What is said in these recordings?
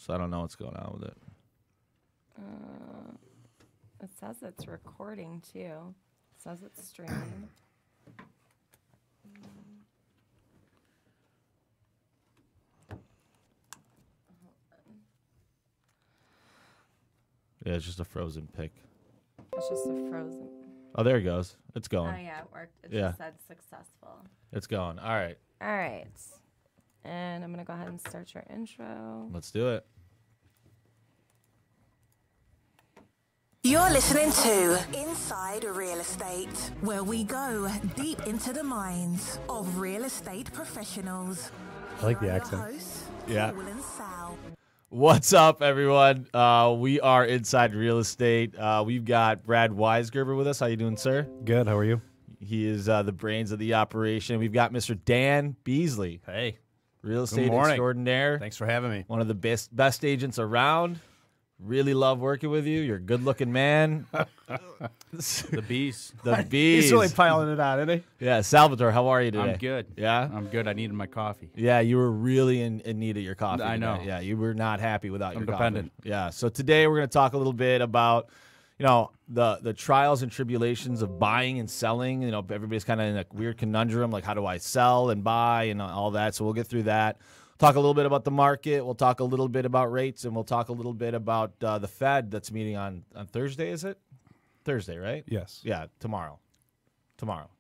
so I don't know what's going on with it. It says it's recording, too. It says it's streaming. Yeah, it's just a frozen pic. It's just a frozen. Oh, there it goes. It's Oh, going. yeah, it worked. It Yeah. just said successful. It's going. All right. All right. And I'm going to go ahead and start your intro. Let's do it. You're listening to Inside Real Estate, where we go deep into the minds of real estate professionals. I like the Here are your accent. hosts, Yeah. Paul and Sal. What's up, everyone? We are Inside Real Estate. We've got Brad Weisgerber with us. How you doing, sir? Good. How are you? He is the brains of the operation. We've got Mr. Dan Beasley, Hey, real estate morning. extraordinaire. thanks for having me. One of the best agents around. Really love working with you. You're a good-looking man. The bees. The bees. He's really piling it on, isn't he? Yeah, Salvatore, how are you today? I'm good. Yeah? I'm good. I needed my coffee. Yeah, you were really in need of your coffee. I know. today. Yeah, you were not happy without I'm your dependent. coffee. Yeah, so today we're going to talk a little bit about, the trials and tribulations of buying and selling. Everybody's kind of in a weird conundrum, like how do I sell and buy and all that. So we'll get through that. Talk a little bit about the market. We'll talk a little bit about rates, and we'll talk a little bit about the Fed that's meeting on Thursday, is it? Thursday, right? Yes. Yeah, tomorrow.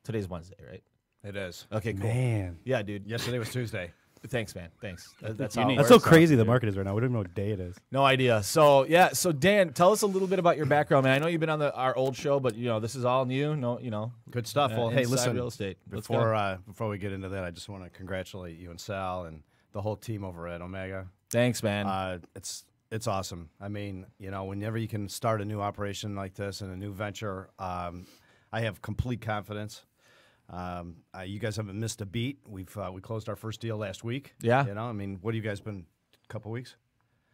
Today's Wednesday, right? It is. Okay, cool. Man. Yeah, dude. Yesterday was Tuesday. Thanks, man. Thanks. That's You how it need- That's works so out, crazy the dude. market is right now. We don't even know what day it is. No idea. So Dan, tell us a little bit about your background, man. I know you've been on our old show, but this is all new. Good stuff. Well, hey, Inside listen. real estate. Let's go. Before we get into that, I just want to congratulate you and Sal and the whole team over at Omega. Thanks, man. It's awesome. I mean, whenever you can start a new operation like this and a new venture, I have complete confidence. You guys haven't missed a beat. We closed our first deal last week. Yeah. What have you guys been? A couple weeks.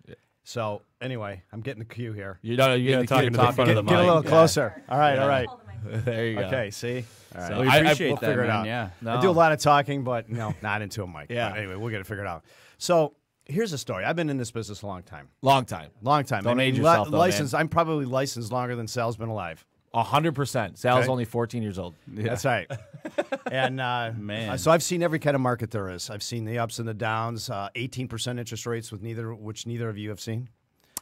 Yeah. So anyway, I'm getting the cue here. You're talking to the front of the mic. Get a little Yeah. closer. All right. Yeah. All right. There you go. Okay. See. All right. So We I- appreciate we'll that, figure it man. out. Yeah. No. I do a lot of talking, but not into a mic. Yeah. But anyway, we'll get it figured out. So here's a story. I've been in this business a long time. Long time. Long time. Don't age yourself, though, man. licensed. I'm probably licensed longer than Sal's been alive. 100%. Sal's Okay. only 14 years old. That's right. And Man. so I've seen every kind of market there is. I've seen the ups and the downs. 18% interest rates, which neither of you have seen.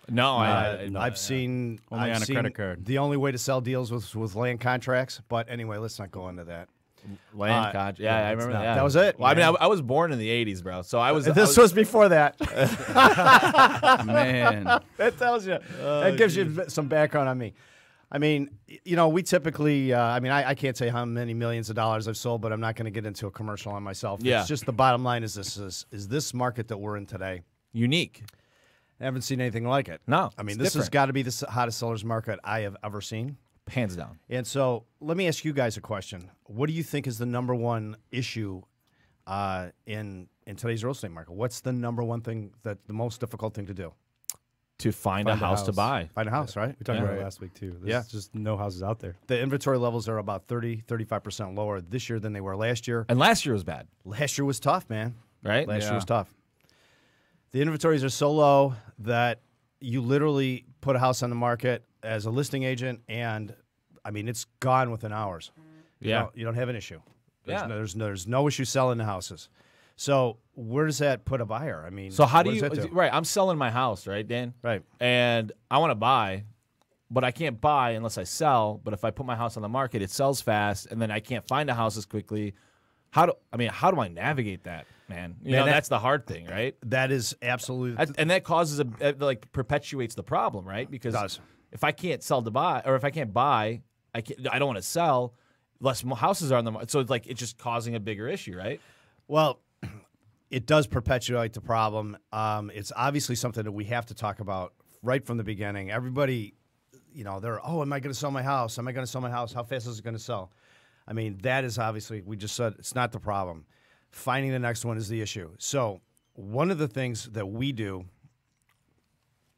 No, I've seen Only I've on a seen credit card. Uh, The only way to sell deals was with land contracts. But anyway, let's not go into that. Land contract. Yeah, I remember that. That was it. Well, I mean, I was born in the 80s, bro. So I was. This was before that. man. That tells you. That gives you some background on me. I mean, we typically, I can't say how many millions of dollars I've sold, but I'm not going to get into a commercial on myself. Yeah. It's just the bottom line is this market that we're in today. Unique. I haven't seen anything like it. No, I mean, it's this has different. got to be the hottest sellers market I have ever seen. Hands down. And so let me ask you guys a question. What do you think is the number one issue in today's real estate market? What's the number one thing the most difficult thing to do? To find a house to buy. Find a house, right? We talked Yeah. about it last week, too. There's just no houses out there. The inventory levels are about 35% lower this year than they were last year. And last year was bad, Last year was tough, man. right? Last year Yeah. was tough. The inventories are so low that you literally put a house on the market as a listing agent, and I mean it's gone within hours. Yeah. You don't have an issue. Yeah. There's no issue selling the houses. So where does that put a buyer? I mean, So how do what you? does that do? Right, I'm selling my house, right, Dan? Right. And I want to buy, but I can't buy unless I sell. But if I put my house on the market, it sells fast, and then I can't find a house as quickly. How do I navigate that, man? That's the hard thing, right? That is absolutely And that causes perpetuates the problem, right? Because does. if I can't sell to buy, or if I can't buy, I don't want to sell. Less houses are on the market, so it's just causing a bigger issue, right? Well, it does perpetuate the problem. It's obviously something that we have to talk about right from the beginning. Everybody, am I going to sell my house? Am I going to sell my house? How fast is it going to sell? I mean, that is obviously, we just said it's not the problem. Finding the next one is the issue. So one of the things that we do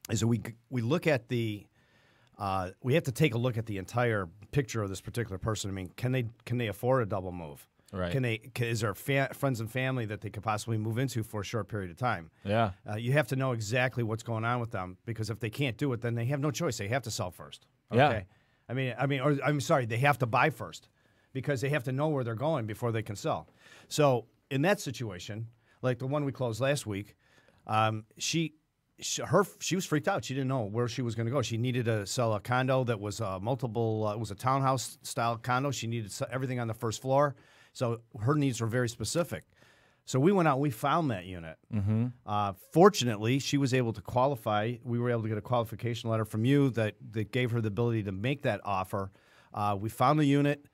is that we look at we have to take a look at the entire picture of this particular person. I mean, can they afford a double move? Right. Is there friends and family that they could possibly move into for a short period of time? Yeah. You have to know exactly what's going on with them, because if they can't do it, then they have no choice. They have to sell first. Okay? Yeah. I'm sorry, they have to buy first, because they have to know where they're going before they can sell. So in that situation, like the one we closed last week, she was freaked out. She didn't know where she was going to go. She needed to sell a condo that was multiple. It was a townhouse style condo. She needed everything on the first floor, so her needs were very specific. So we went out and we found that unit. Fortunately, she was able to qualify. We were able to get a qualification letter from you that gave her the ability to make that offer. We found the unit.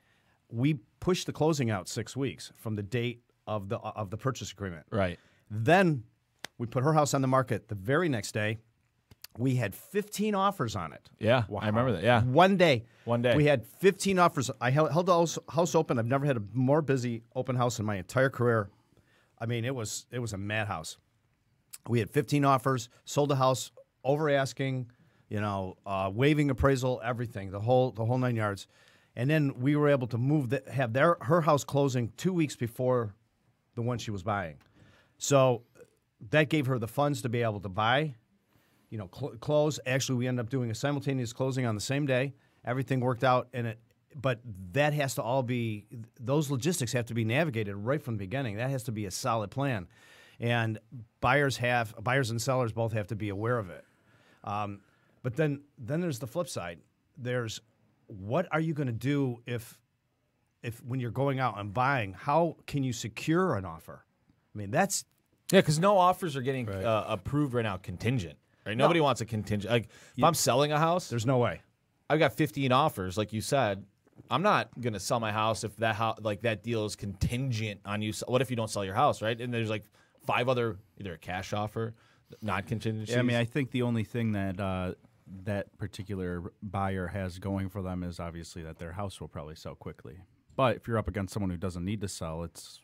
We pushed the closing out 6 weeks from the date of the purchase agreement. Right. Then we put her house on the market. The very next day, we had 15 offers on it. Yeah, I remember that. Yeah. One day. We had 15 offers. I held the house open. I've never had a more busy open house in my entire career. I mean, it was a madhouse. We had 15 offers, sold the house, over asking, waiving appraisal, everything, the whole 9 yards. And then we were able to have her house closing 2 weeks before the one she was buying. So that gave her the funds to be able to buy, close. Actually, we ended up doing a simultaneous closing on the same day. Everything worked out, but that has to all be, those logistics have to be navigated right from the beginning. That has to be a solid plan. And buyers and sellers both have to be aware of it. But then there's the flip side. There's, what are you going to do if when you're going out and buying, how can you secure an offer? I mean, that's... Yeah, because no offers are getting approved right now contingent. Right? Nobody wants a contingent. Like, if I'm selling a house, there's no way. I've got 15 offers, like you said. I'm not going to sell my house if that deal is contingent on you. What if you don't sell your house, right? And there's like 5 other, either a cash offer, non-contingencies. Yeah, I mean, I think the only thing that that particular buyer has going for them is obviously that their house will probably sell quickly. But if you're up against someone who doesn't need to sell, it's,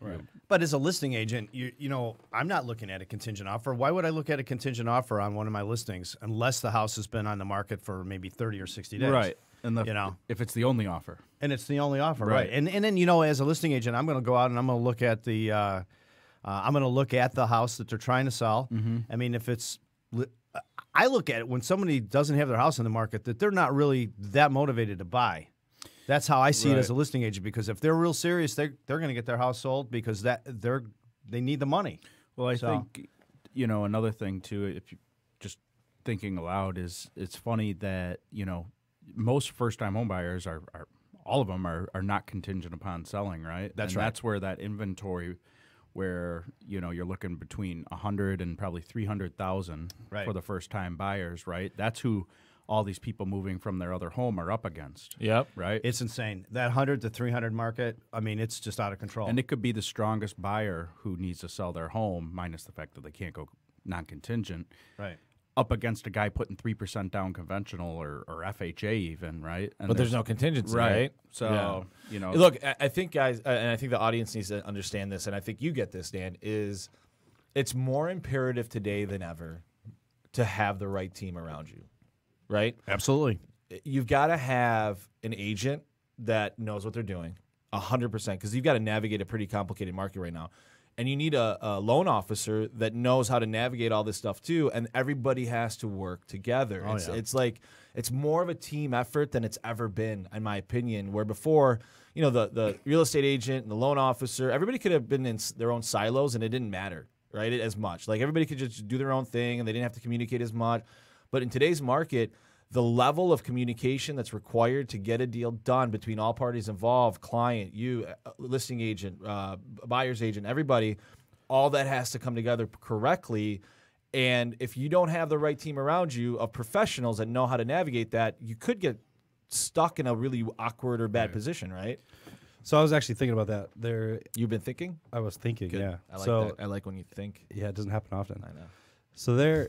Right. But as a listing agent, I'm not looking at a contingent offer. Why would I look at a contingent offer on one of my listings unless the house has been on the market for maybe 30 or 60 days? Right. And if it's the only offer. And it's the only offer, Right. And then, as a listing agent, I'm going to go out and I'm going to look at the house that they're trying to sell. Mm-hmm. I mean, I look at it when somebody doesn't have their house in the market, that they're not really that motivated to buy. That's how I see it as a listing agent, because if they're real serious, they're going to get their house sold because they need the money. Well, I think, another thing too, if you just thinking aloud, is it's funny that, most first-time home buyers are all of them are not contingent upon selling, right? That's right. That's where that inventory, where you're looking between 100 and probably 300,000 for the first-time buyers, right? That's who all these people moving from their other home are up against. Yep. Right? It's insane. That 100 to 300 market, I mean, it's just out of control. And it could be the strongest buyer who needs to sell their home, minus the fact that they can't go non-contingent. Right. Up against a guy putting 3% down conventional or FHA even, right? And But there's no contingency, right? So, Look, I think, guys, and I think the audience needs to understand this, and I think you get this, Dan, is it's more imperative today than ever to have the right team around you, right? Absolutely. You've got to have an agent that knows what they're doing, 100%, because you've got to navigate a pretty complicated market right now. And you need a loan officer that knows how to navigate all this stuff too, and everybody has to work together. It's like it's more of a team effort than it's ever been, in my opinion. Where before, the real estate agent and the loan officer, everybody could have been in their own silos, and it didn't matter, right? As much. Like everybody could just do their own thing, and they didn't have to communicate as much. But in today's market, the level of communication that's required to get a deal done between all parties involved, client, you, listing agent, buyer's agent, everybody, all that has to come together correctly. And if you don't have the right team around you of professionals that know how to navigate that, you could get stuck in a really awkward or bad position, right? So I was actually thinking about that. You've been thinking? I was thinking, Good. yeah. I like that. I like when you think. Yeah, it doesn't happen often. I know. So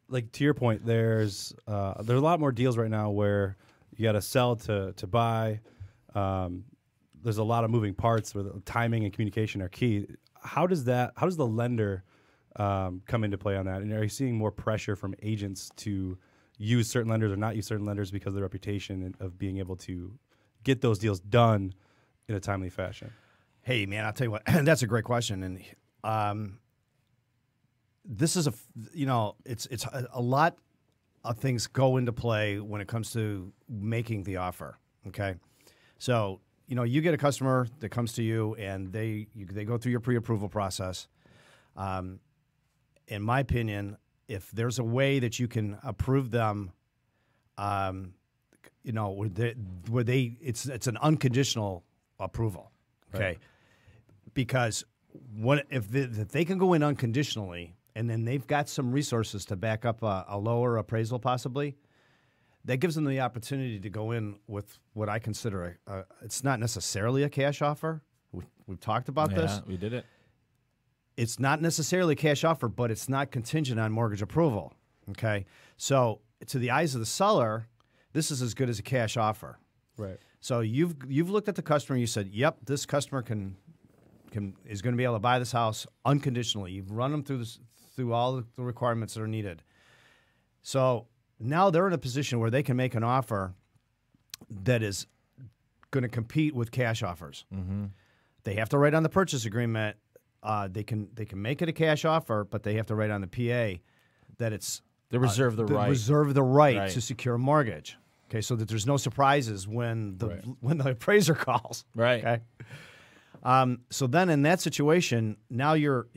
like to your point, there's a lot more deals right now where you got to sell to buy. There's a lot of moving parts where the timing and communication are key. How does the lender come into play on that? And are you seeing more pressure from agents to use certain lenders or not use certain lenders because of the reputation of being able to get those deals done in a timely fashion? Hey, man, I'll tell you what. That's a great question, and this is it's a lot of things go into play when it comes to making the offer. Okay, so you get a customer that comes to you, and they go through your pre-approval process. In my opinion, if there's a way that you can approve them, where it's an unconditional approval, okay? Right. Because if they can go in unconditionally, and then they've got some resources to back up a lower appraisal possibly, that gives them the opportunity to go in with what I consider it's not necessarily a cash offer. We've talked about this. Yeah, we did it. It's not necessarily a cash offer, but it's not contingent on mortgage approval, okay? So to the eyes of the seller, this is as good as a cash offer. Right. So you've looked at the customer and you said, yep, this customer is going to be able to buy this house unconditionally. You've run them through all the requirements that are needed. So now they're in a position where they can make an offer that is going to compete with cash offers. Mm-hmm. They have to write on the purchase agreement. They can make it a cash offer, but they have to write on the PA that it's They reserve the right. Reserve the right Right. to secure a mortgage. Okay, so that there's no surprises when the appraiser calls. Right. Okay. So then in that situation, now you're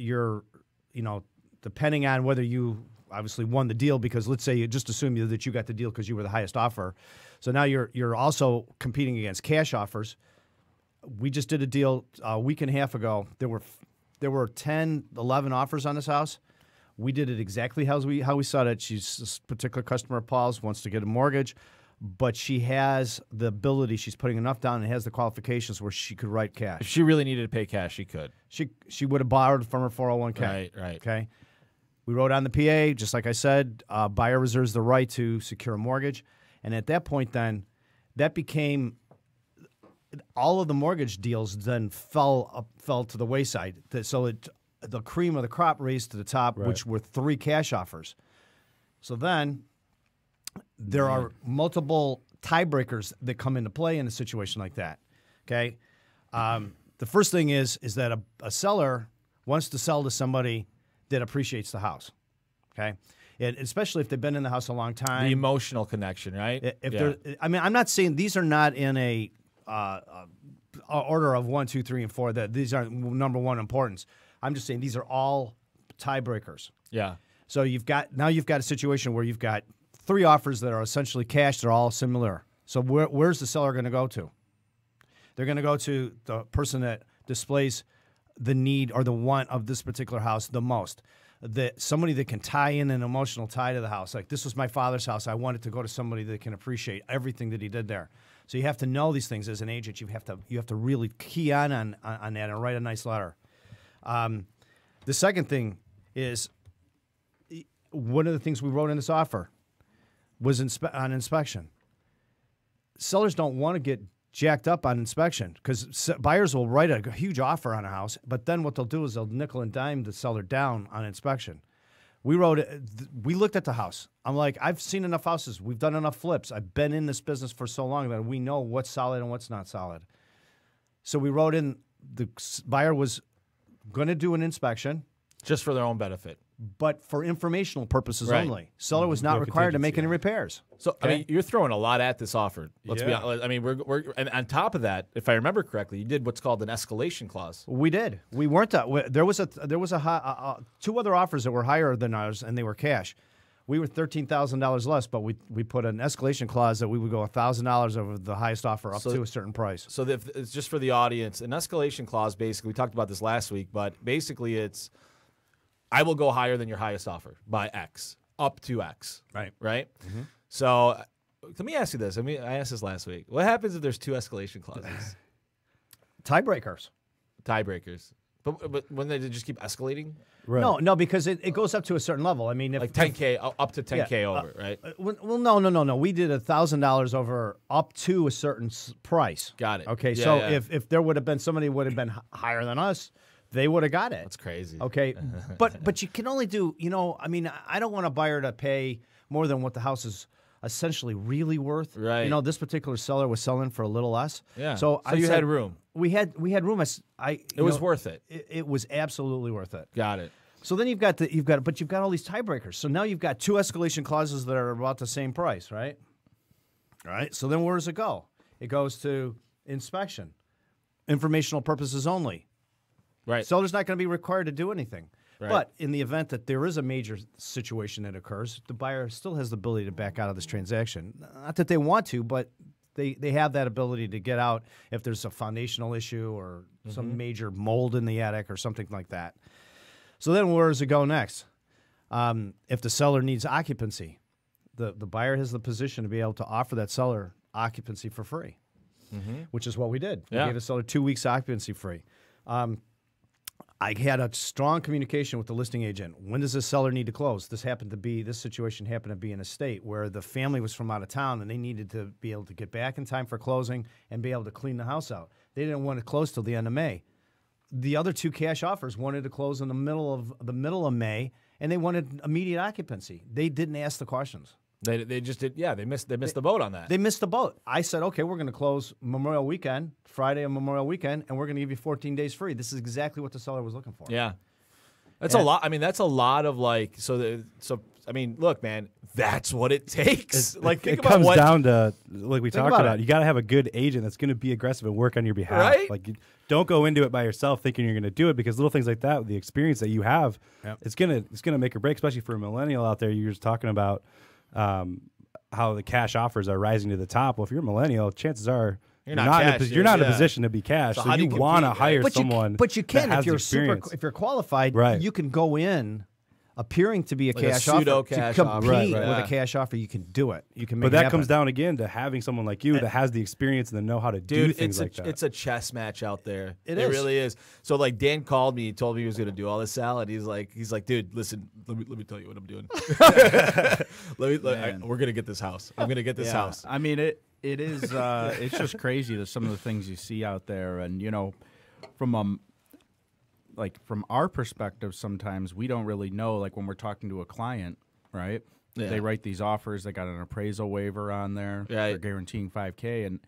depending on whether you obviously won the deal, because let's say you just assume that you got the deal because you were the highest offer. So now you're also competing against cash offers. We just did a deal a week and a half ago. There were 10, 11 offers on this house. We did it exactly how we saw it. This particular customer of Paul's wants to get a mortgage, but she has the ability. She's putting enough down and has the qualifications where she could write cash. If she really needed to pay cash, she could. She would have borrowed from her 401k. Right. Okay. We wrote on the PA, just like I said, buyer reserves the right to secure a mortgage. And at that point then, that became all of the mortgage deals then fell to the wayside. So the cream of the crop raised to the top, which were 3 cash offers. So then there are multiple tiebreakers that come into play in a situation like that. Okay, the first thing is that a seller wants to sell to somebody that appreciates the house. Okay, and especially if they've been in the house a long time. The emotional connection, right? I'm not saying these are not in a order of 1, 2, 3, and 4. That these aren't number one importance. I'm just saying these are all tiebreakers. Yeah. So you've got a situation where you've got 3 offers that are essentially cash. They're all similar. So where's the seller going to go to? They're going to go to the person that displays the need or the want of this particular house the most. Somebody that can tie in an emotional tie to the house. Like, this was my father's house. I wanted to go to somebody that can appreciate everything that he did there. So you have to know these things as an agent. You have to really key on that and write a nice letter. The second thing is, one of the things we wrote in this offer was on inspection. Sellers don't want to get jacked up on inspection because buyers will write a huge offer on a house, but then what they'll do is they'll nickel and dime the seller down on inspection. We looked at the house. I'm like, I've seen enough houses. We've done enough flips. I've been in this business for so long that we know what's solid and what's not solid. So we wrote in the buyer was going to do an inspection. Just for their own benefit. But for informational purposes only. Seller was not required to make any repairs. So, I mean, you're throwing a lot at this offer. Let's be honest. I mean, and on top of that, if I remember correctly, you did what's called an escalation clause. We did. We weren't. There was 2 other offers that were higher than ours, and they were cash. We were $13,000 less, but we put an escalation clause that we would go $1,000 over the highest offer up to a certain price. So it's just for the audience. An escalation clause, basically, we talked about this last week, but basically it's, I will go higher than your highest offer by X, up to X. Right? Mm-hmm. So let me ask you this. I asked this last week. What happens if there's 2 escalation clauses? Tiebreakers. But when they just keep escalating? Right. No, because it goes up to a certain level. I mean, if, like 10K, up to 10K over, right? Well, no. We did $1,000 over up to a certain price. Got it. Okay, if there would have been somebody who would have been higher than us, they would have got it. That's crazy. Okay, but you can only do, I don't want a buyer to pay more than what the house is essentially really worth. Right. This particular seller was selling for a little less. Yeah. So you had room. We had room. It was worth it. It was absolutely worth it. Got it. So then you've got all these tiebreakers. So now you've got 2 escalation clauses that are about the same price, right? All right. So then where does it go? It goes to inspection, informational purposes only. Right. Seller's not going to be required to do anything. Right. But in the event that there is a major situation that occurs, the buyer still has the ability to back out of this transaction. Not that they want to, but they have that ability to get out if there's a foundational issue or some major mold in the attic or something like that. So then where does it go next? If the seller needs occupancy, the buyer has the position to be able to offer that seller occupancy for free, which is what we did. We gave the seller 2 weeks occupancy free. I had a strong communication with the listing agent. When does this seller need to close? This situation happened to be in a state where the family was from out of town and they needed to be able to get back in time for closing and be able to clean the house out. They didn't want to close till the end of May. The other 2 cash offers wanted to close in the middle of May, and they wanted immediate occupancy. They didn't ask the questions. They just did. Yeah, they missed the boat on that. They missed the boat. I said, okay, we're going to close Memorial Weekend, Friday of Memorial Weekend, and we're going to give you 14 days free. This is exactly what the seller was looking for. Yeah, that's a lot. I mean, that's a lot of like. So I mean, look, man, that's what it takes. Think it about comes what down to like we talked about about. it. You got to have a good agent that's going to be aggressive and work on your behalf. Right? Like, don't go into it by yourself thinking you're going to do it, because little things like that, with the experience that you have, it's gonna make or break. Especially for a millennial out there, you're just talking about how the cash offers are rising to the top. Well, if you're a millennial, chances are you're not in a position to be cash. So you want to hire someone. But you can that has if you're qualified. Right. You can go in appearing to be a Like a cash offer pseudo-cash to offer. compete Right. with Yeah. a cash offer. You can do it. You can make But it that happen. comes down again to having someone like you that has the experience and the know how to do Dude, things like that. it's a chess match out there. It It is. really is. So like Dan called me, he told me he was going to do all this salad. He's like, dude, listen, let me tell you what I'm doing. We're going to get this house. I'm going to get this house. I mean, it is. It's just crazy that some of the things you see out there, and from our perspective, sometimes we don't really know. Like when we're talking to a client, right? Yeah. They write these offers. They got an appraisal waiver on there. Right. They're guaranteeing $5,000, and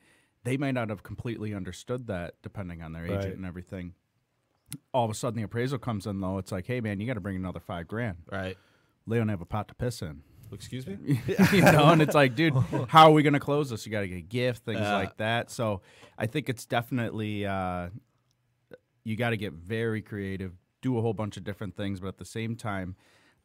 they might not have completely understood that, depending on their agent and everything. All of a sudden, the appraisal comes in, though. It's like, hey, man, you got to bring another $5,000. Right. They don't have a pot to piss in. Excuse me? And it's like, dude, how are we going to close this? You got to get a gift, things like that. So I think it's definitely you got to get very creative, do a whole bunch of different things, but at the same time,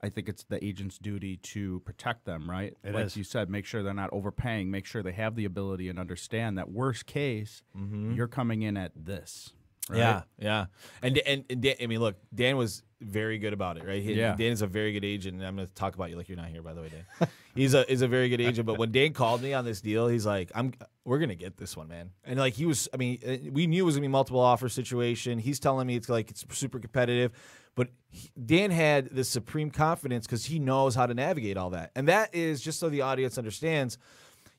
I think it's the agent's duty to protect them, right? Like you said, make sure they're not overpaying, make sure they have the ability and understand that worst case, you're coming in at this. Right? Yeah. And Dan, I mean, look, Dan was very good about it, right? Dan is a very good agent, and I'm going to talk about you like you're not here, by the way, Dan. He's a very good agent, but when Dan called me on this deal, he's like, we're going to get this one, man. And like we knew it was going to be a multiple offer situation. He's telling me it's super competitive, but Dan had this supreme confidence because he knows how to navigate all that. And that is, just so the audience understands,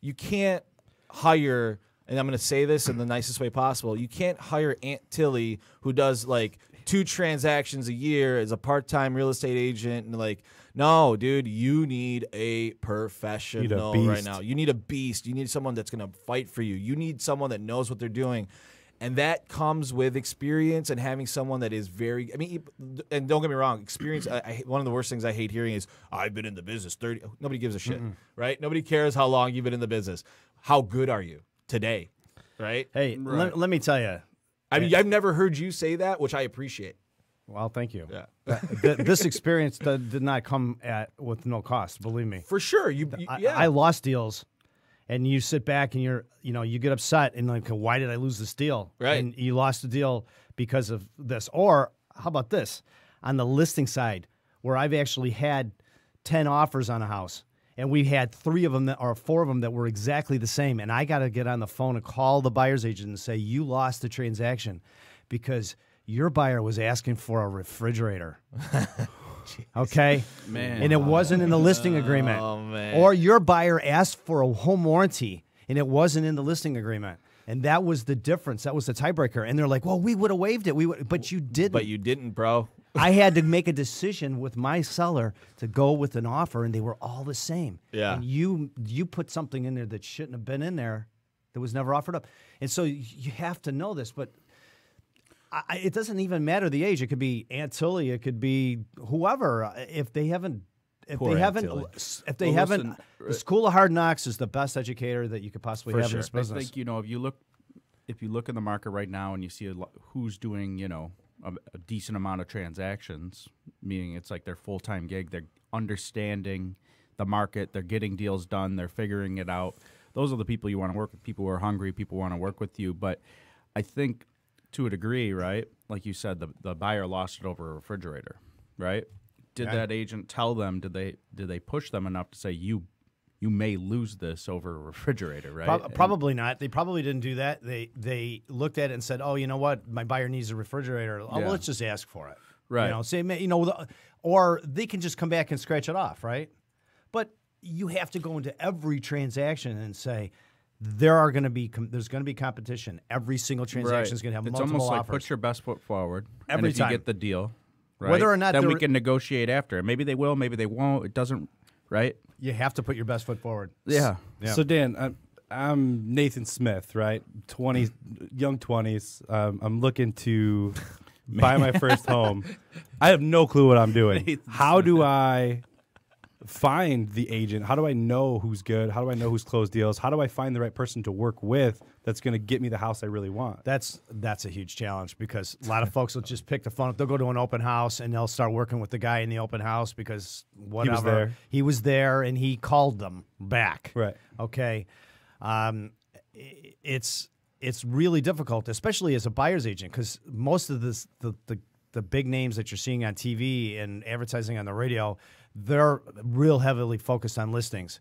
you can't hire, and I'm going to say this in the nicest way possible, you can't hire Aunt Tilly, who does like 2 transactions a year as a part-time real estate agent, and like, no, dude, you need a professional right now. You need a beast. You need someone that's going to fight for you. You need someone that knows what they're doing. And that comes with experience and having someone that is very, and don't get me wrong, experience, one of the worst things I hate hearing is, I've been in the business 30, nobody gives a shit, right? Nobody cares how long you've been in the business. How good are you today, right? Hey, let me tell you. I mean, I've never heard you say that, which I appreciate. Well, thank you. Yeah. This experience did not come with no cost, believe me. For sure. I lost deals. And you sit back and you get upset and like, why did I lose this deal? Right. And you lost the deal because of this. Or how about this? On the listing side, where I've actually had 10 offers on a house, and we had 3 of them or 4 of them that were exactly the same. And I got to get on the phone and call the buyer's agent and say, you lost the transaction because your buyer was asking for a refrigerator. Okay, man, and it wasn't in the listing agreement. Oh man! Or your buyer asked for a home warranty, and it wasn't in the listing agreement, and that was the difference. That was the tiebreaker. And they're like, "Well, we would have waived it. But you didn't. But you didn't, bro." I had to make a decision with my seller to go with an offer, and they were all the same. Yeah. And you put something in there that shouldn't have been in there, that was never offered up, and so you have to know this, but. It doesn't even matter the age. It could be Aunt Tilly. It could be whoever. If they haven't, the School of Hard Knocks is the best educator that you could possibly have in this business. I think if you look in the market right now and you see who's doing a decent amount of transactions, meaning it's like their full-time gig, they're understanding the market, they're getting deals done, they're figuring it out. Those are the people you want to work with. People who are hungry, people who want to work with you. But I think to a degree, right, like you said, the buyer lost it over a refrigerator, right? Did that agent tell them, did they push them enough to say you may lose this over a refrigerator, right? Probably not. They probably didn't do that. They looked at it and said, "Oh, you know what? My buyer needs a refrigerator. Oh, well, let's just ask for it." Right. Or they can just come back and scratch it off, right? But you have to go into every transaction and say there's going to be competition. Every single transaction is going to have multiple offers. It's almost like put your best foot forward every time. You get the deal, right? Whether or not then we can negotiate after. Maybe they will, maybe they won't. It doesn't, right? You have to put your best foot forward. Yeah. So Dan, I'm Nathan Smith, right? Young 20s. I'm looking to buy my first home. I have no clue what I'm doing. How do I find the agent? How do I know who's good? How do I know who's closed deals? How do I find the right person to work with that's going to get me the house I really want? That's a huge challenge because a lot of folks will just pick the phone up. They'll go to an open house and they'll start working with the guy in the open house because whatever. He was there and he called them back. Right. Okay. It's really difficult, especially as a buyer's agent, because most of the big names that you're seeing on TV and advertising on the radio, they're real heavily focused on listings.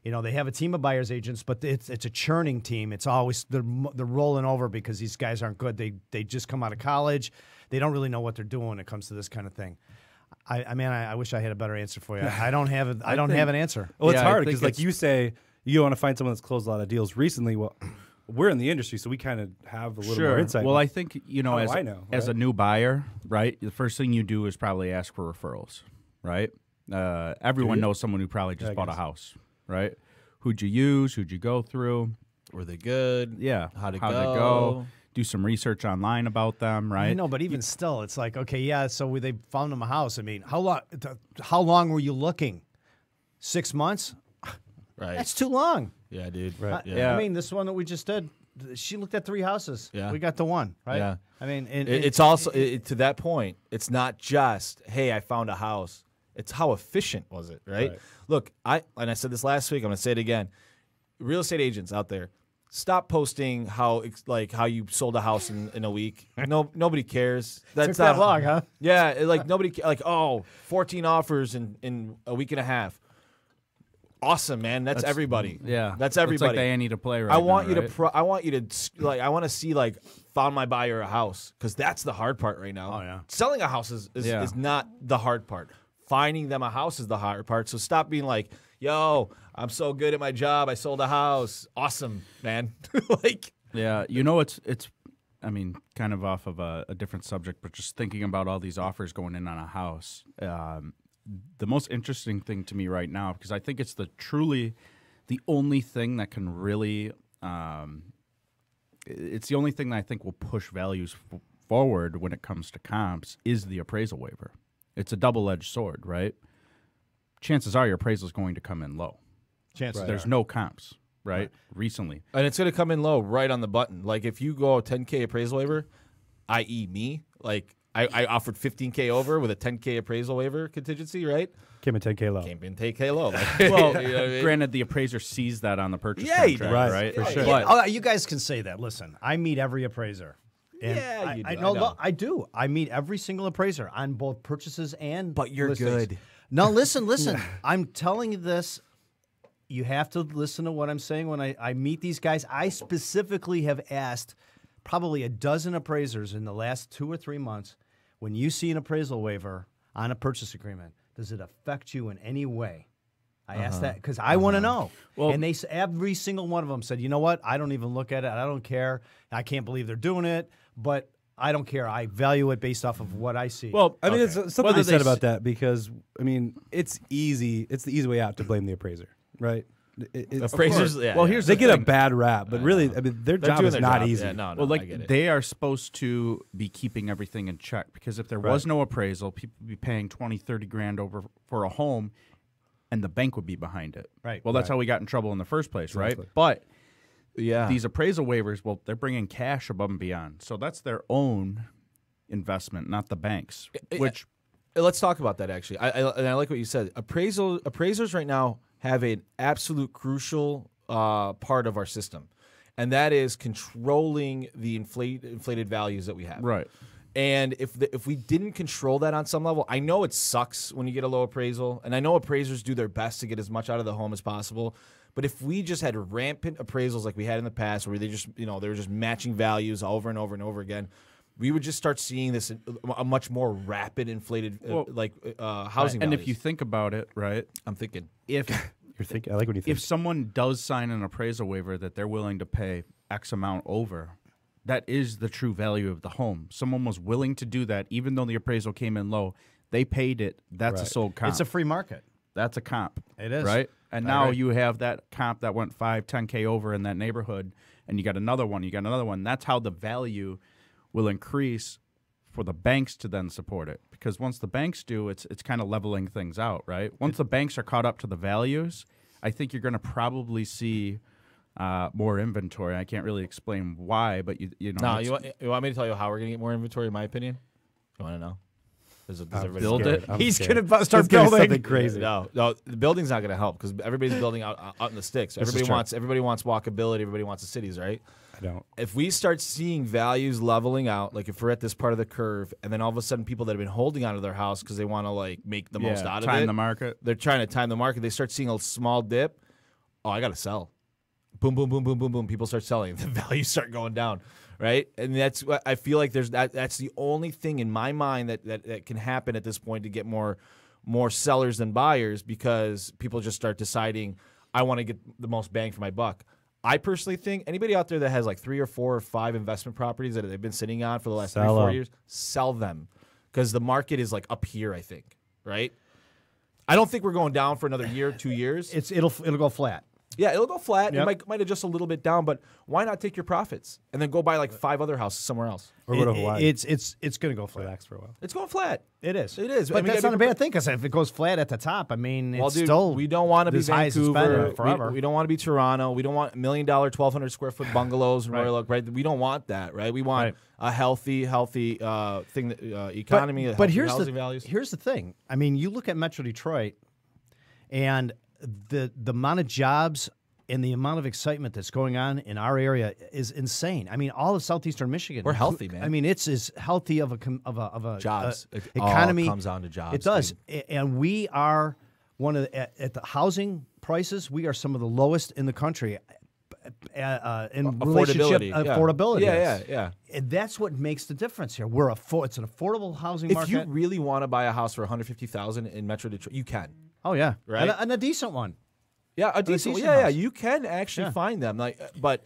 They have a team of buyer's agents, but it's a churning team. It's always they're rolling over because these guys aren't good. They just come out of college. They don't really know what they're doing when it comes to this kind of thing. I wish I had a better answer for you. I don't have it. I don't have an answer. Well, it's hard because, like you say, you want to find someone that's closed a lot of deals recently. Well, we're in the industry, so we kind of have a little more insight. Well, I think as a new buyer, right? The first thing you do is probably ask for referrals, right? Everyone knows someone who probably just bought a house, right? Who'd you use? Who'd you go through? Were they good? Yeah. How'd it go? go? Do some research online about them, right? But even still, it's like, okay, yeah, so they found them a house. I mean, how long were you looking? 6 months? Right. That's too long. Yeah, dude. Right. I mean, this one that we just did, she looked at 3 houses. Yeah. We got the one, right? Yeah. I mean, it's also to that point. It's not just, hey, I found a house. It's how efficient was it, right? Look, I said this last week. I'm gonna say it again. Real estate agents out there, stop posting how you sold a house in a week. Nobody cares. That's took that long, huh? Yeah, nobody 14 offers in a week and a half. Awesome, man. That's everybody. Yeah, that's everybody. It's like they need to play right I want now, you to. I want you to I want to see found my buyer a house, because that's the hard part right now. Oh yeah. Selling a house is not the hard part. Finding them a house is the hard part. So stop being like, yo, I'm so good at my job. I sold a house. Awesome, man. Yeah, it's. I mean, kind of off of a different subject, but just thinking about all these offers going in on a house. The most interesting thing to me right now, because I think it's truly the only thing that can really, it's the only thing that I think will push values forward when it comes to comps, is the appraisal waiver. It's a double-edged sword, right? Chances are your appraisal is going to come in low. There's no comps, right? Recently. And it's going to come in low right on the button. Like if you go 10K appraisal waiver, i.e. me, I offered 15K over with a 10K appraisal waiver contingency, right? Came in 10K low. Came in 10K low. Well, granted, the appraiser sees that on the purchase contract, right? For sure. But you guys can say that. Listen, I meet every appraiser. And you do. I know. I do. I meet every single appraiser on both purchases and But you're listings. good. No, listen. I'm telling you this. You have to listen to what I'm saying when I meet these guys. I specifically have asked probably a dozen appraisers in the last 2 or 3 months, when you see an appraisal waiver on a purchase agreement, does it affect you in any way? I asked that because I want to know. Well, and every single one of them said, you know what? I don't even look at it. I don't care. I can't believe they're doing it, but I don't care. I value it based off of what I see. Well, I mean, it's something they said about that, because, I mean, it's easy. It's the easy way out to blame the appraiser, right? Appraisers, yeah. Well, yeah. here's they the get a thing. bad rap, but really, I mean, their They're job doing is their not job. easy. Yeah, no, Well, I get like it. they are supposed to be keeping everything in check, because if there was no appraisal, people would be paying 20, 30 grand over for a home, and the bank would be behind it. Right. Well, that's how we got in trouble in the first place, Exactly. right? But yeah. these appraisal waivers, well, they're bringing cash above and beyond, so that's their own investment, not the banks. Which Let's talk about that, actually. And I like what you said. Appraisers right now have an absolute crucial part of our system, and that is controlling the inflated values that we have. right. And if we didn't control that on some level, I know it sucks when you get a low appraisal, and I know appraisers do their best to get as much out of the home as possible. But if we just had rampant appraisals like we had in the past, where they were just matching values over and over and over again, we would just start seeing this a much more rapid inflated housing. And values. if you think about it, right, I'm thinking, if You're thinking. I like when you think. if someone does sign an appraisal waiver that they're willing to pay X amount over, that is the true value of the home. Someone was willing to do that, even though the appraisal came in low. They paid it. That's a sold comp. It's a free market. That's a comp. It is. Right? And I now agree. you have that comp that went 5, 10K over in that neighborhood, and you got another one, you got another one. That's how the value will increase for the banks to then support it. Because once the banks do, it's kind of leveling things out, right? Once the banks are caught up to the values, I think you're going to probably see more inventory. I can't really explain why, but you know. no, it's- you want me to tell you how we're going to get more inventory? In my opinion, you want to know? Does everybody build scared? it? He's scared. going to start It's gonna be building. something crazy. No, the building's not going to help because everybody's building out in the sticks. is Everybody true. wants walkability. Everybody wants the cities, right? I don't. If we start seeing values leveling out, like if we're at this part of the curve, and then all of a sudden people that have been holding onto their house because they want to like make the most out of time it, the market. they're trying to time the market. They start seeing a small dip. Oh, I got to sell. Boom, boom, boom, boom, boom, boom. People start selling. The values start going down, right? And that's what I feel like. That's the only thing in my mind that can happen at this point to get more sellers than buyers, because people just start deciding, I want to get the most bang for my buck. I personally think anybody out there that has like 3 or 4 or 5 investment properties that they've been sitting on for the last 3 or 4 years, sell them, because the market is like up here, I think, right? I don't think we're going down for another year, 2 years. It'll go flat. Yeah, it'll go flat. Yep. It might adjust a little bit down, but why not take your profits and then go buy like 5 other houses somewhere else? Or go to Hawaii. It's going to go flat. Relax for a while. It's going flat. It is. It is. But I mean, that's not a bad thing, because if it goes flat at the top, I mean, Well, it's dude, still we don't want to be as high as it's been Vancouver forever. We don't want to be Toronto. We don't want $1 million, 1,200 square foot bungalows in Royal Oak, right? We don't want that, right? We want a healthy thing, economy. But here's housing values. Here's the thing. I mean, you look at Metro Detroit, and the amount of jobs and the amount of excitement that's going on in our area is insane. I mean, all of southeastern Michigan. We're healthy, man. I mean, it's as healthy of a Jobs. It economy. all comes down to jobs. It does, dude. and we are one of at the housing prices. We are some of the lowest in the country. In relationship Affordability. affordability. Yeah. And that's what makes the difference here. It's an affordable housing If market. you really want to buy a house for $150,000 in Metro Detroit, you can. Oh yeah, Right? and a decent one. Yeah, a decent. decent Yeah, house. you can actually Yeah. find them. Like, but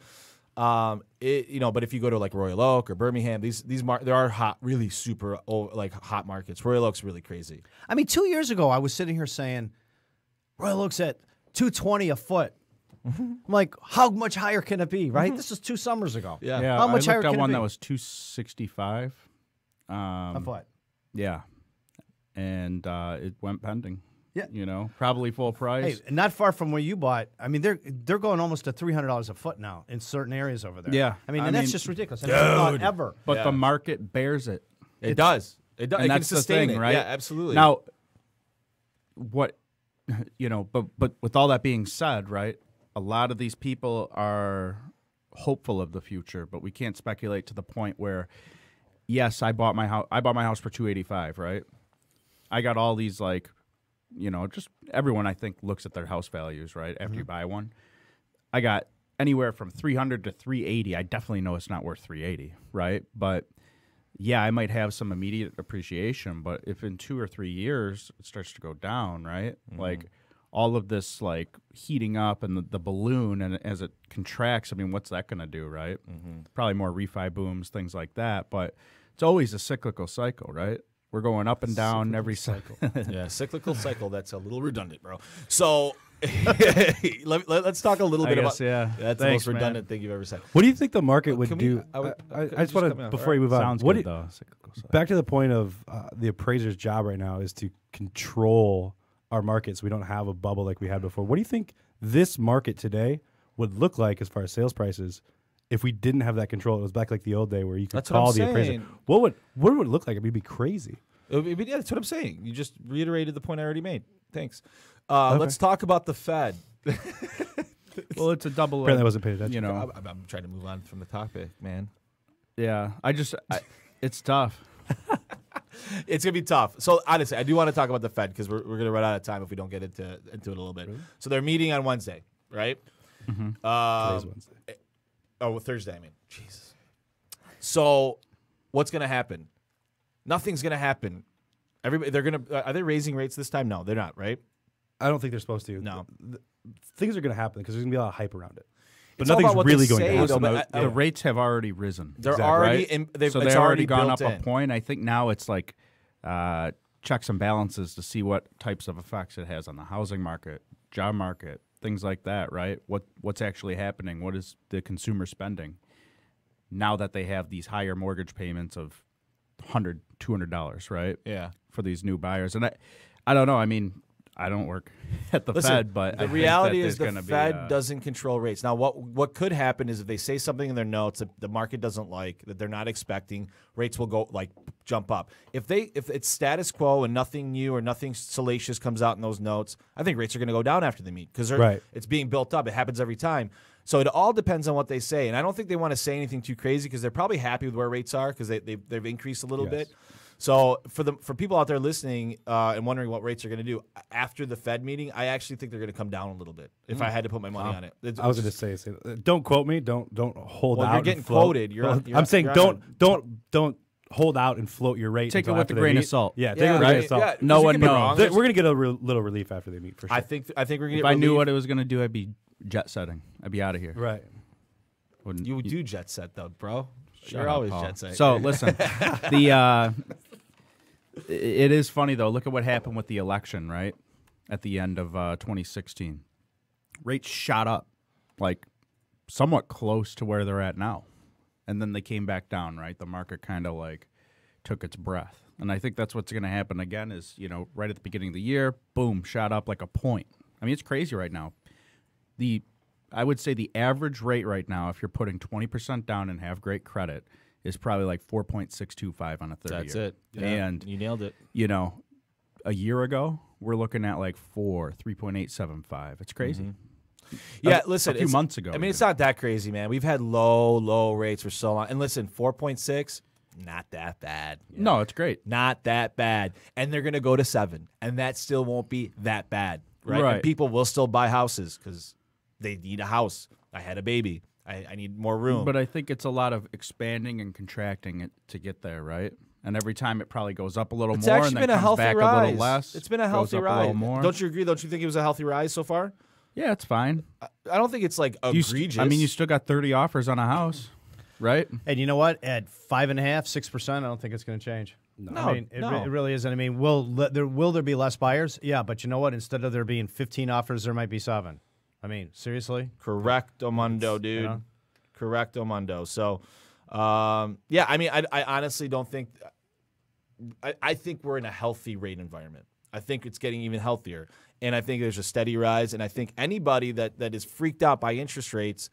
but if you go to like Royal Oak or Birmingham, there are really super hot markets. Royal Oak's really crazy. I mean, 2 years ago, I was sitting here saying, Royal Oak's at $220 a foot. I'm like, how much higher can it be? Right? This is 2 summers ago. Yeah. Yeah, How much I higher looked at can it one be? that was 265. A foot. Yeah, and it went pending. Yeah. You know, probably full price. Hey, not far from where you bought. I mean, they're going almost to $300 a foot now in certain areas over there. Yeah. I mean, I and that's mean, just ridiculous. I never thought ever. But Yeah. the market bears it. It does. It does. And It can that's the sustain thing, it. right? Yeah, absolutely. Now, what, but with all that being said, right, a lot of these people are hopeful of the future, but we can't speculate to the point where, yes, I bought my house for $285, right? I got all these just everyone I think looks at their house values, right, after you buy one. I got anywhere from $300 to $380. I definitely know it's not worth $380, right? But yeah, I might have some immediate appreciation, but if in 2 or 3 years it starts to go down, right? Like all of this heating up and the balloon, and as it contracts, I mean, what's that going to do, right? Probably more refi booms, things like that. But it's always a cyclical cycle, right? We're going up and down every cycle. Yeah, cyclical cycle. That's a little redundant, bro. So Let's talk a little bit about. Yeah, That's Thanks, the most redundant man. thing you've ever said. What do you think the market would Can we- do? I just want come to out, before you alright. move on. Sounds what good do- though. Cyclical side. Back to the point of the appraiser's job right now is to control our market so we don't have a bubble like we had before. What do you think this market today would look like as far as sales prices if we didn't have that control? It was back like the old day where you could That's what call I'm the appraiser. saying. What would it look like? I mean, it'd be crazy. Yeah, that's what I'm saying. You just reiterated the point I already made. Thanks. Let's talk about the Fed. Well, it's a double. Apparently, I wasn't paying attention. You know, I'm trying to move on from the topic, man. yeah. It's tough. It's gonna be tough. So honestly, I do want to talk about the Fed because we're gonna run out of time if we don't get into it a little bit. Really? So they're meeting on Wednesday, right? Today's Wednesday. Thursday. I mean, Jesus. So what's gonna happen? Nothing's gonna happen. Everybody, they're gonna. Are they raising rates this time? No, they're not. Right? I don't think they're supposed to. No. Things are going to happen because there's going to be a lot of hype around it. But It's all nothing's about what really they going say, to happen. though, Listen, but the rates have already risen. They're Exactly. already Right? in. They've, So it's they've already gone built up in. a point. I think now it's like checks and balances to see what types of effects it has on the housing market, job market, things like that, right? What's actually happening? What is the consumer spending? Now that they have these higher mortgage payments of $100, $200, right? Yeah. For these new buyers. And I don't know. I mean, I don't work at the Listen, Fed, but the I reality think is that the there's Fed gonna be, doesn't control rates. Now, what could happen is if they say something in their notes that the market doesn't like, that they're not expecting, rates will go jump up. If it's status quo and nothing new or nothing salacious comes out in those notes, I think rates are going to go down after they meet because Right. it's being built up. It happens every time. So it all depends on what they say, and I don't think they want to say anything too crazy because they're probably happy with where rates are because they've increased a little Yes. bit. So for people out there listening and wondering what rates are going to do after the Fed meeting, I actually think they're going to come down a little bit. If I had to put my money on it, I was going to say, don't quote me. Don't hold Well, out. you're and getting float. quoted. I'm saying you're don't hold out and float your rate. Take it until with after a they grain of meet. salt. Yeah, take it with a grain of salt. Yeah, No 'cause you one can be knows. wrong. We're going to get a little relief after they meet for sure. I think we're going to if get. I knew relief. what it was going to do, I'd be jet setting. I'd be out of here. Right. Wouldn't- You do jet set though, bro. Shut You're up, always Paul. jet set. So listen, it is funny though. Look at what happened with the election, right? At the end of 2016, rates shot up, like somewhat close to where they're at now, and then they came back down. Right, the market kind of like took its breath, and I think that's what's going to happen again. Is right at the beginning of the year, boom, shot up like a point. I mean, it's crazy right now. I would say the average rate right now, if you're putting 20% down and have great credit, is probably like 4.625 on a 30-year. That's it. Yeah, And you nailed it. A year ago, we're looking at like 3.875. It's crazy. Yeah, listen. a few it's- months ago, I mean, it's even. not that crazy, man. We've had low rates for so long. And listen, 4.6, not that bad. No, it's great. Not that bad. And they're going to go to 7, and that still won't be that bad, right? Right. And people will still buy houses because they need a house. I had a baby. I need more room. But I think it's a lot of expanding and contracting it to get there, right? And every time it probably goes up a little It's more actually and then been a comes healthy back rise. a little less. It's been a goes healthy up a rise. little more. Don't you agree? Don't you think it was a healthy rise so far? Yeah, it's fine. I don't think it's like egregious. I mean, you still got 30 offers on a house, right? And you know what? At 5.5%, 6%, I don't think it's going to change. No, I mean, no. it really isn't. I mean, will there be less buyers? Yeah, but you know what? Instead of there being 15 offers, there might be 7. I mean, seriously? Correcto mundo, dude. you know? Correcto mundo. So, yeah, I mean, I honestly don't think – I think we're in a healthy rate environment. I think it's getting even healthier. And I think there's a steady rise. And I think anybody that is freaked out by interest rates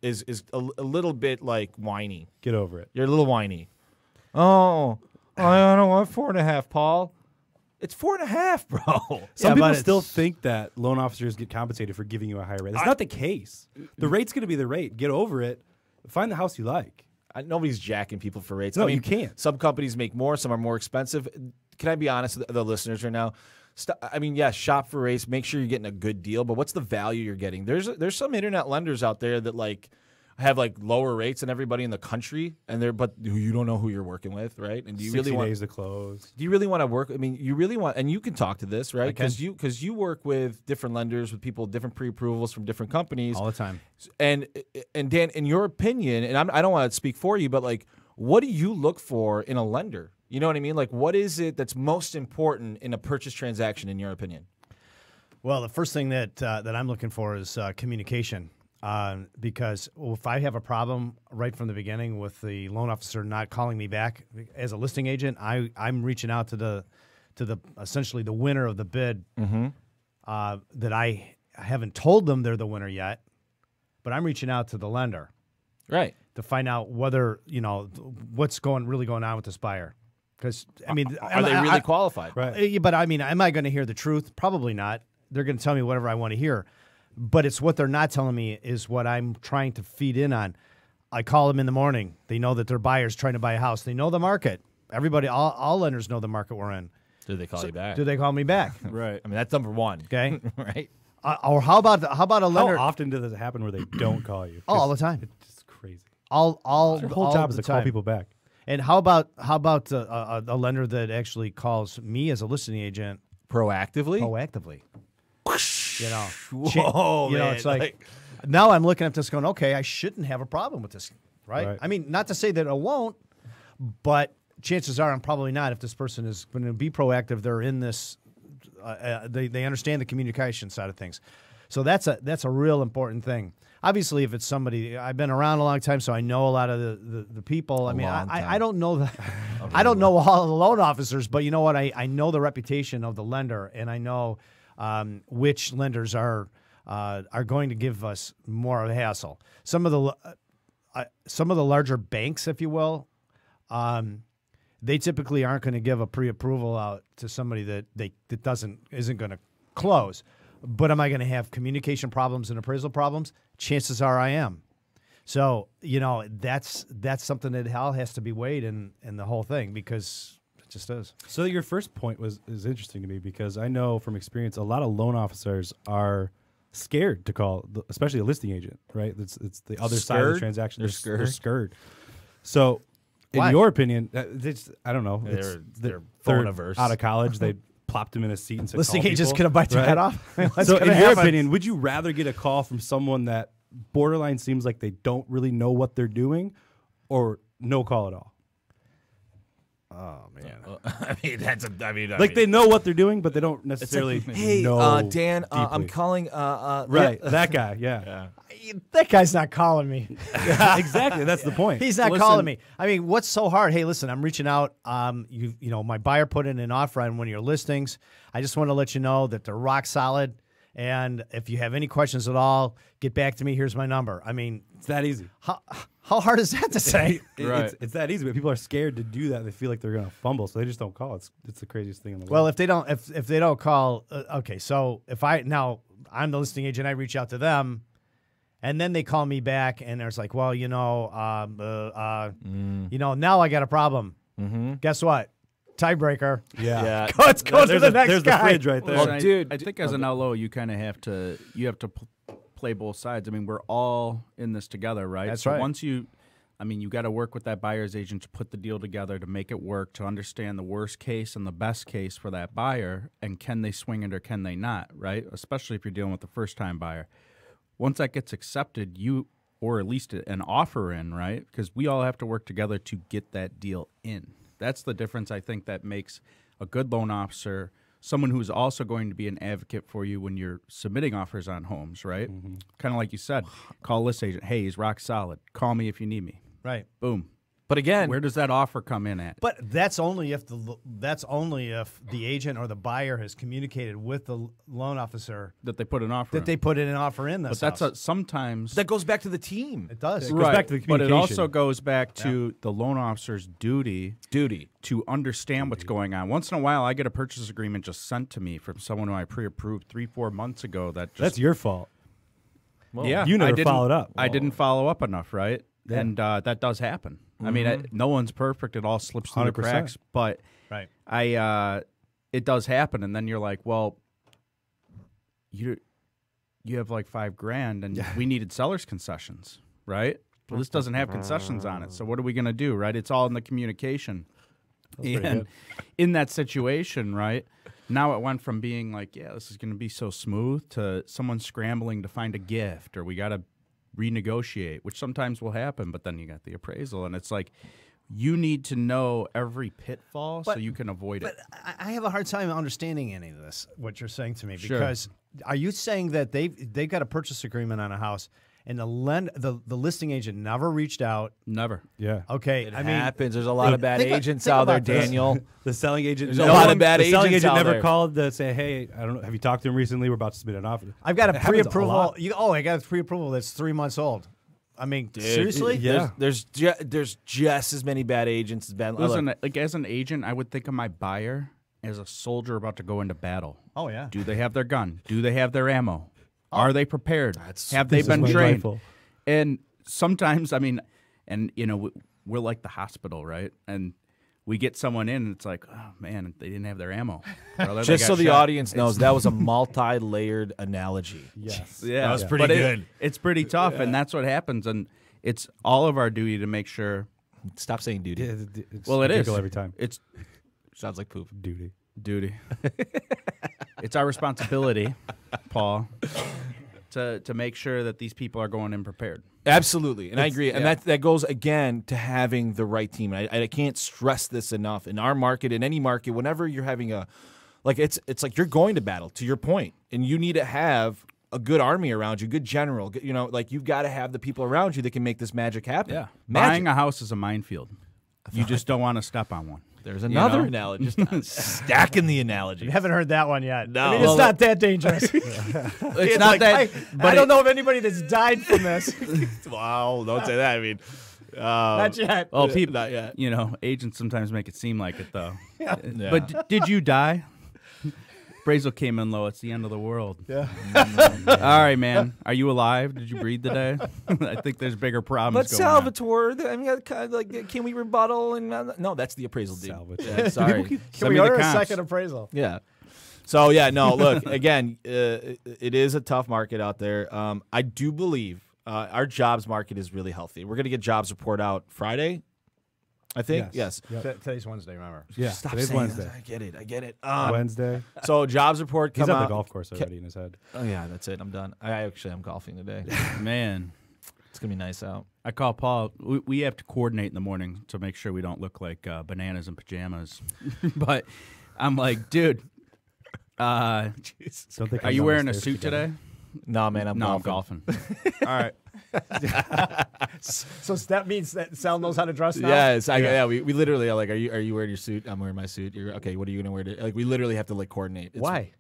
is a little bit like whiny. Get over it. You're a little whiny. Oh, I don't want 4.5, Paul. It's 4.5, bro. Some Yeah, people but still it's- think that loan officers get compensated for giving you a higher rate. That's not the case. The rate's going to be the rate. Get over it. Find the house you like. Nobody's jacking people for rates. No, I mean, you can't. Some companies make more. Some are more expensive. Can I be honest with the listeners right now? I mean, yeah, shop for rates. Make sure you're getting a good deal. But what's the value you're getting? There's some internet lenders out there that like have like lower rates than everybody in the country, but you don't know who you're working with, right? And do you 60 really want days to close. Do you really want to work? I mean, you really want, and you can talk to this, right? can. Because you work with different lenders, with people, different pre-approvals from different companies. All the time. And Dan, in your opinion, and I don't want to speak for you, but like, what do you look for in a lender? You know what I mean? Like, what is it that's most important in a purchase transaction, in your opinion? Well, the first thing that I'm looking for is communication, because if I have a problem right from the beginning with the loan officer not calling me back as a listing agent, I'm reaching out to the essentially the winner of the bid, that I haven't told them they're the winner yet, but I'm reaching out to the lender, Right. to find out whether what's really going on with this buyer. Because I mean, Are they really qualified? Right. But I mean, am I going to hear the truth? Probably not. They're going to tell me whatever I want to hear. But it's what they're not telling me is what I'm trying to feed in on. I call them in the morning. They know that their buyer's trying to buy a house. They know the market. Everybody, all lenders know the market we're in. Do they call you back? Do they call me back? Right. I mean, that's number one. Okay. Right. Or how about a How lender? often does it happen where they don't call you? Oh, all the time. It's just crazy. All Your whole all job the is to call time. people back. And how about a lender that actually calls me as a listing agent Proactively? proactively? Whoa, man. It's like now I'm looking at this going, okay, I shouldn't have a problem with this, right? I mean, not to say that I won't, but chances are I'm probably not. If this person is going to be proactive, they're in this, they understand the communication side of things. So that's a real important thing. Obviously, if it's somebody, I've been around a long time, so I know a lot of the people. I mean, I don't know I don't know all the loan officers, but you know what? I know the reputation of the lender, and I know which lenders are going to give us more of a hassle. Some of the larger banks, if you will, they typically aren't going to give a pre-approval out to somebody that isn't going to close. But am I going to have communication problems and appraisal problems? Chances are I am. So that's something that has to be weighed in the whole thing, because it just is. So your first point is interesting to me, because I know from experience a lot of loan officers are scared to call, especially a listing agent, right? It's the other side of the transaction. They're scared. So, Why? in your opinion, I don't know. They're they're phone-averse. out of college. They plopped him in a seat and said, Listing "Call agent's people," going to bite their right? head off. What's So, gonna in your happen? opinion, would you rather get a call from someone that borderline seems like they don't really know what they're doing, or no call at all? Oh man. I mean, They know what they're doing, but they don't necessarily hey, know. Dan, I'm deeply. calling. Right, that guy. Yeah, That guy's not calling me. exactly. That's the point. He's not calling me. I mean, what's so hard? Hey, listen, I'm reaching out. My buyer put in an offer on one of your listings. I just want to let you know that they're rock solid. And if you have any questions at all, get back to me. Here's my number. I mean, It's that easy. how hard is that to say? Right. It's that easy, but people are scared to do that. They feel like they're going to fumble, so they just don't call. It's the craziest thing in the world. Well, if they don't call, okay. So if I'm the listing agent, I reach out to them, and then they call me back, and there's like, well, now I got a problem. Mm-hmm. Guess what? Tiebreaker. yeah. Let's go to the next There's guy. the fridge right there. Listen, dude. I think as an LO, you kind of have to play both sides. I mean, we're all in this together, right? That's so right. Once you got to work with that buyer's agent to put the deal together, to make it work, to understand the worst case and the best case for that buyer, and can they swing it or can they not, right? Especially if you're dealing with a first-time buyer. Once that gets accepted, or at least an offer in, right? Because we all have to work together to get that deal in. That's the difference, I think, that makes a good loan officer someone who's also going to be an advocate for you when you're submitting offers on homes, right? Mm-hmm. Kind of like you said, call a list agent. Hey, he's rock solid. Call me if you need me. Right. Boom. But again, Where does that offer come in at? But that's only if the agent or the buyer has communicated with the loan officer That they put an offer that in. they put in an offer in this. But that's house. sometimes that goes back to the team. It does. It goes back to the But it communication. also goes back to the loan officer's duty to understand what's going on. Once in a while, I get a purchase agreement just sent to me from someone who I pre-approved 3-4 months ago. That's your fault. Yeah, You never I didn't- followed up. I didn't follow up enough, right? Yeah. And that does happen. I mean, no one's perfect. It all slips through the 100%. cracks. But Right. it does happen. And then you're like, well, you have like $5,000, and we needed seller's concessions, right? Well, this doesn't have concessions on it. So what are we going to do, right? It's all in the communication. And in that situation, right, now it went from being like, yeah, this is going to be so smooth, to someone scrambling to find a gift, or we got to renegotiate, which sometimes will happen, but then you got the appraisal, and it's like you need to know every pitfall so you can avoid it. But I have a hard time understanding any of this, what you're saying to me, Sure. because are you saying that they've got a purchase agreement on a house and the listing agent never reached out? Never. Yeah. Okay, It I mean, happens. There's a lot of bad think agents think out there, about this. Daniel. The selling agent. There's a lot of bad The selling agents agent out never there. called to say, "Hey, I don't know. Have you talked to him recently? We're about to submit an offer." I've got a It happens a pre-approval. lot. I got a pre-approval that's 3 months old. I mean, seriously? Yeah. There's just as many bad agents as bad. Listen, like as an agent, I would think of my buyer as a soldier about to go into battle. Oh yeah. Do they have their gun? Do they have their ammo? Are they prepared? Have they This is been my trained? rifle. And sometimes, I mean, and we're like the hospital, right? And we get someone in, and it's like, oh man, they didn't have their ammo. Brother, they Just got so the shot. audience knows, that was a multi-layered analogy. Yes. Yeah, That was pretty but good. It's pretty tough, and that's what happens. And it's all of our duty to make sure. Stop saying duty. It's Well, it a is giggle every time. It's Sounds like poop. Duty. duty. It's our responsibility, Paul, to make sure that these people are going in prepared. Absolutely, and I agree. And yeah. that goes again to having the right team. I can't stress this enough. In our market, in any market, whenever you're having it's like you're going to battle. To your point, and you need to have a good army around you, good general. Like you've got to have the people around you that can make this magic happen. Yeah, magic. buying a house is a minefield. You just don't want to step on one. There's another know? analogy. Just stacking the analogy. I haven't heard that one yet. No. I mean, Well, it's not that dangerous. It's not that. I don't know of anybody that's died from this. Wow, don't say that. I mean, Not yet. Well, people, not yet. agents sometimes make it seem like it though. Yeah. But did you die? Brazel came in low. It's the end of the world. Yeah. All right, man. Are you alive? Did you breathe today? I think there's bigger But problems going Salvatore, I mean, kind of like, can we rebuttal? And no, that's the appraisal, dude. Salvatore. Yeah, sorry. Can Send we me the order a comps. second appraisal? Yeah. So yeah, no. Look, again, it is a tough market out there. I do believe our jobs market is really healthy. We're gonna get jobs report out Friday, I think. Yes. Yep. Today's Wednesday, remember? Yeah. Stop Today's saying Wednesday. that. I get it. Wednesday. So jobs report He's come at the out. golf course already in his head. Oh yeah, that's it. I'm done. I actually am golfing today. Man, It's gonna be nice out. I call Paul. We have to coordinate in the morning to make sure we don't look like bananas in pajamas. But I'm like, dude, Don't they are come you down wearing the a stairs suit together? today? No, man, I'm No, golfing. I'm golfing. All right. So that means that Sal knows how to dress now? Yes, we literally are like, are you wearing your suit? I'm wearing my suit. You're okay. What are you gonna wear? Like we literally have to like coordinate. Why?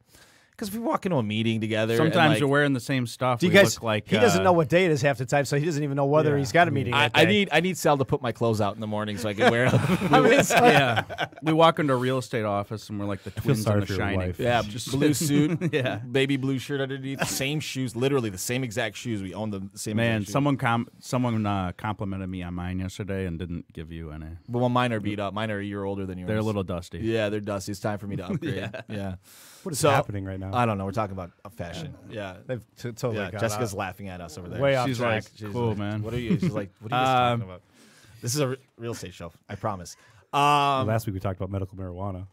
Because we walk into a meeting together. Sometimes and, like, you're wearing the same stuff. Do you We guys? look like He doesn't know what day it is half the time, so he doesn't even know whether Yeah. he's got a meeting. that I day. need Sal to put my clothes out in the morning so I can wear them. I mean, it's like, Yeah, we walk into a real estate office and we're like the twins sorry in The for your Shining. wife. Yeah, blue suit, Yeah. baby blue shirt underneath, same shoes, literally the same exact shoes. We own the same. Man, exact shoes. someone complimented me on mine yesterday and didn't give you any. But well, mine are beat up. Mine are a year older than yours. They're a little dusty. Yeah, they're dusty. It's time for me to upgrade. yeah. What is So- happening right now? I don't know. We're talking about fashion. Yeah. they've totally Yeah, got Jessica's out. laughing at us over there. Way off She's track. like, cool, man. What are you? She's like, what are you guys talking about? This is a real estate show. I promise. Last week we talked about medical marijuana.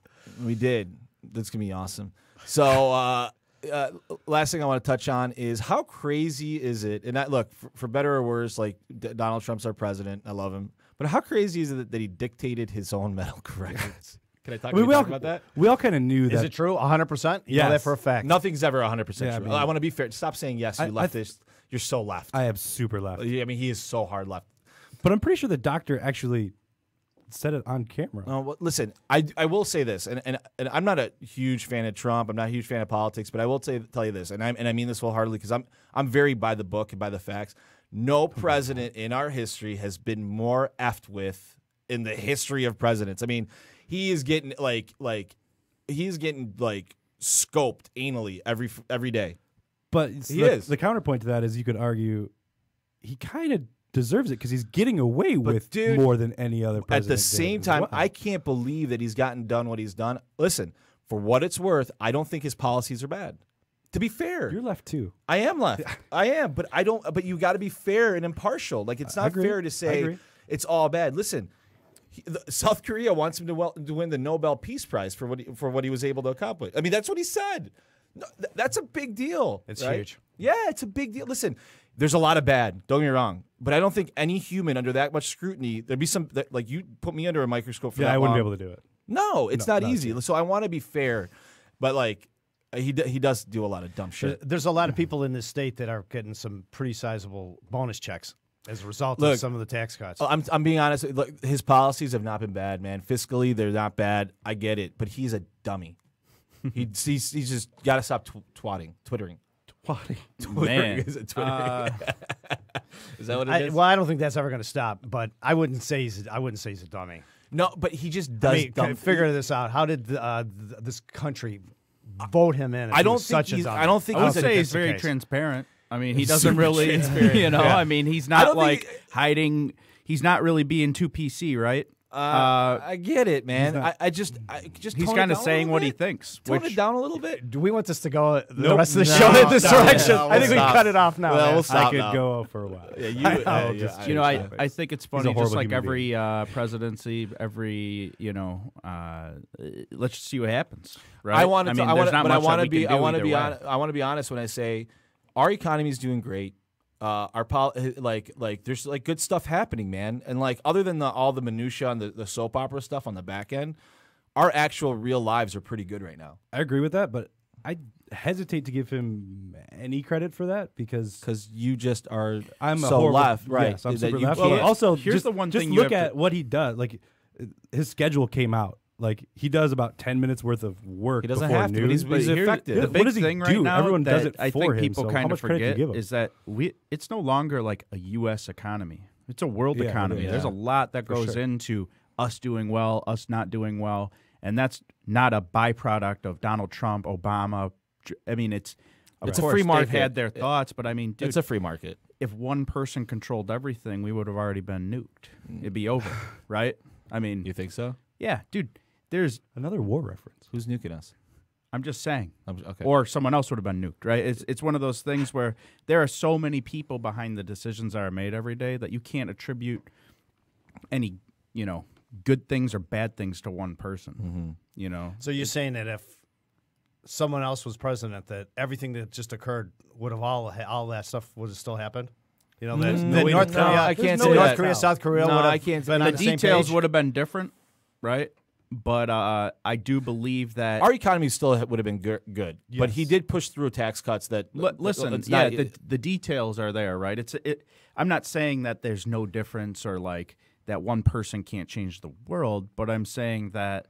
We did. That's gonna be awesome. So, last thing I want to touch on is how crazy is it? And look, for better or worse, like Donald Trump's our president. I love him, but how crazy is it that he dictated his own medical records? Can I talk, We all, about that? we all kind of knew Is that. it true? 100%? You know Yes. that for a fact. Nothing's ever 100% Yeah, I true. mean- I want to be fair. Stop saying yes. You I leftist. You're so left. I am super left. I mean, he is so hard left. But I'm pretty sure the doctor actually said it on camera. Well, listen, I will say this, and I'm not a huge fan of Trump. I'm not a huge fan of politics, but I will tell you this, and I mean this wholeheartedly because I'm very by the book and by the facts. No president in our history has been more effed with in the history of presidents. I mean, he is getting he's getting scoped anally every day. But He is. the counterpoint to that is you could argue he kind of deserves it because he's getting away with dude, more than any other At president. the did same as time, well. I can't believe that he's done what he's done. Listen, for what it's worth, I don't think his policies are bad. To be fair, You're left too. I am left. I am, but I don't. But you got to be fair and impartial. Like it's I not agree. fair to I say agree. it's all bad. Listen, South Korea wants him to win the Nobel Peace Prize for what he was able to accomplish. I mean, that's what he said. No, that's a big deal. It's right? huge. Yeah, it's a big deal. Listen, there's a lot of bad. Don't get me wrong, but I don't think any human under that much scrutiny. There'd be some like you put me under a microscope for Yeah, that I wouldn't long. be able to do it. No, it's No, not not easy. So I want to be fair, but He does do a lot of dumb shit. There's a lot of people in this state that are getting some pretty sizable bonus checks as a result Look, of some of the tax cuts. I'm being honest. Look, his policies have not been bad, man. Fiscally, they're not bad. I get it, but he's a dummy. he's just got to stop twittering. Man. Is it twittering? Is that what it is? Well, I don't think that's ever going to stop, but I wouldn't say he's a dummy. No, but he just does dumb. Figure this out. How did this country vote him in? If I don't he's think such a he's. dummy? I don't think I would he's say a, he's very case. transparent. I mean, he He's doesn't super really, transparent. you know. Yeah. I mean, he's I not don't like think- hiding. He's not really being too PC, right? I get it, man. I just He's tone it kind of down a saying little what he bit. thinks. Tone Which it down a little bit. Do we want this to go the Nope. rest of the No, show in this no, direction? no, I think we stop. cut it off now. Well, man. we'll stop I could now. go for a while. Yeah, you. I'll yeah, just- you know, Yeah. I think it's a funny. Just horrible like human every presidency, every let's just see what happens. Right? I want to. mean, I there's want not but I much that want to we be. can I do want to either be way. honest. I want to be honest when I say our economy is doing great. Like there's like good stuff happening, man. And like other than all the minutia and the soap opera stuff on the back end, our actual real lives are pretty good right now. I agree with that, but I hesitate to give him any credit for that because you just are. I'm so a horrible, left, right? Yes, I'm that super you left. can't- But also, Here's just, the one just thing you look have at to- what he does. Like his schedule came out. Like he does about 10 minutes worth of work. He doesn't before have to, noon. but he's But here's effective. The What big does he thing do? right now Everyone that does it I for think him, people so how kind of much credit do you forget give him? is that it's no longer like a U.S. economy. It's a world Yeah, it economy. is. There's a Yeah. lot that goes sure. into us doing well, us not doing well, and that's not a byproduct of Donald Trump, Obama. I mean, it's It's a course, free they've market. had their thoughts, but I mean, dude, It's a free market. if one person controlled everything, we would have already been nuked. It'd be over, right? I mean, You think so? yeah, dude. There's. Another war reference. Who's nuking us? I'm just saying. Okay. Or someone else would have been nuked, right? It's one of those things where there are so many people behind the decisions that are made every day that you can't attribute any, good things or bad things to one person. So you're saying that if someone else was president, that everything that just occurred would have all that stuff would have still happened? You know, that North Korea, I can't no, say North that. Korea, South Korea No, would have I can't say been that. on The the same details page? would have been different, right? But I do believe that Our economy still would have been good, but he Yes. did push through tax cuts that. listen, it's yeah, not- the details are there, right? I'm not saying that there's no difference or like that one person can't change the world, but I'm saying that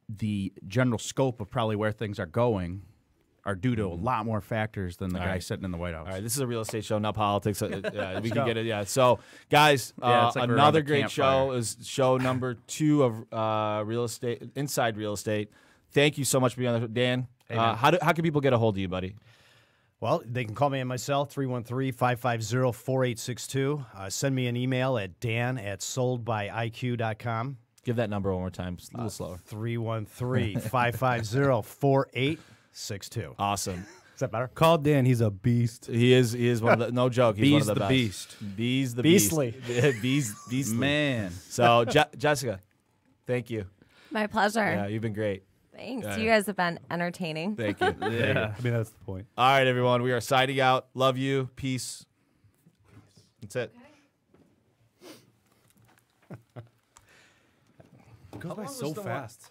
the general scope of probably where things are going are due to a lot more factors than the guy right. sitting in the White House. All right, this is a real estate show, not politics. Yeah, we can get it. Yeah. So, guys, Yeah, it's like we're around another the great show campfire. is show number 2 of real estate, Inside Real Estate. Thank you so much for being on the Dan. man. How can people get a hold of you, buddy? Well, they can call me on my cell, 313-550-4862. Send me an email at dan@soldbyiq.com. Give that number one more time, just a little slower. 313-550-4862. Awesome. Is that better? Call Dan. He's a beast. He is one of the, no joke. He's one Bees of the the best. beast. Bees the Beastly. beast. Beastly. Man. So, Jessica, thank you. My pleasure. Yeah, you've been great. Thanks. Yeah. You guys have been entertaining. Thank you. Yeah. I mean, that's the point. All right, everyone. We are signing out. Love you. Peace. That's it. It goes by so fast.